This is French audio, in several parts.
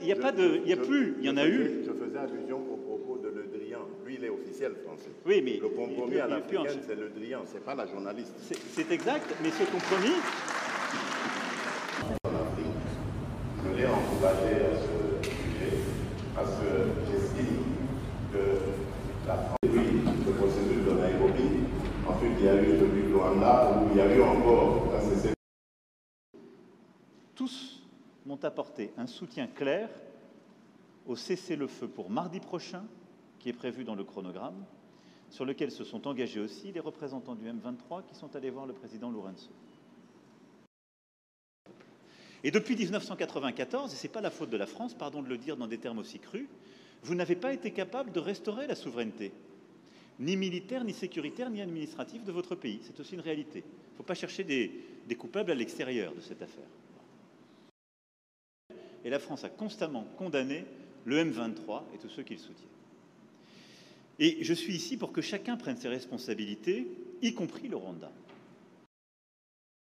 il y a plus, il y en a eu. Je faisais allusion au propos de Le Drian. Lui, il est officiel français. Oui, mais le compromis à l'africaine, c'est Le Drian, c'est pas la journaliste. C'est exact, mais ce compromis... Je l'ai encouragé à ce sujet parce que j'estime que la France, le processus de Nairobi, ensuite il y a eu celui de Rwanda, où il y a eu encore un cessez. Tous m'ont apporté un soutien clair au cessez-le-feu pour mardi prochain, qui est prévu dans le chronogramme, sur lequel se sont engagés aussi les représentants du M23 qui sont allés voir le président Lourenço. Et depuis 1994, et ce n'est pas la faute de la France, pardon de le dire dans des termes aussi crus, vous n'avez pas été capable de restaurer la souveraineté, ni militaire, ni sécuritaire, ni administrative de votre pays. C'est aussi une réalité. Il ne faut pas chercher des coupables à l'extérieur de cette affaire. Et la France a constamment condamné le M23 et tous ceux qui le soutiennent. Et je suis ici pour que chacun prenne ses responsabilités, y compris le Rwanda.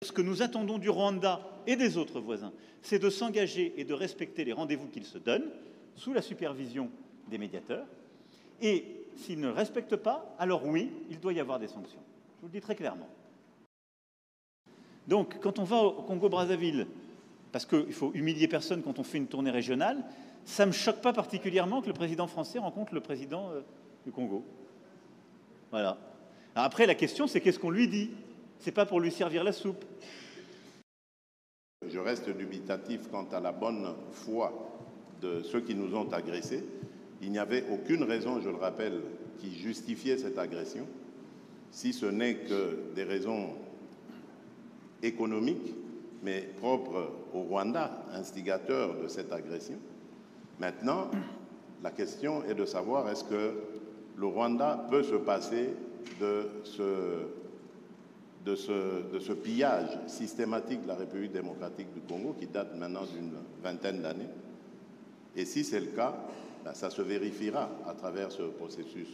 Ce que nous attendons du Rwanda et des autres voisins, c'est de s'engager et de respecter les rendez-vous qu'ils se donnent, sous la supervision des médiateurs. Et s'ils ne le respectent pas, alors oui, il doit y avoir des sanctions. Je vous le dis très clairement. Donc, quand on va au Congo-Brazzaville, parce qu'il faut humilier personne quand on fait une tournée régionale, ça ne me choque pas particulièrement que le président français rencontre le président du Congo. Voilà. Alors après, la question, c'est qu'est-ce qu'on lui dit? C'est pas pour lui servir la soupe. Je reste dubitatif quant à la bonne foi de ceux qui nous ont agressés. Il n'y avait aucune raison, je le rappelle, qui justifiait cette agression, si ce n'est que des raisons économiques, mais propres au Rwanda, instigateur de cette agression. Maintenant, la question est de savoir est-ce que le Rwanda peut se passer de ce pillage systématique de la République démocratique du Congo qui date maintenant d'une vingtaine d'années. Et si c'est le cas, ça se vérifiera à travers ce processus.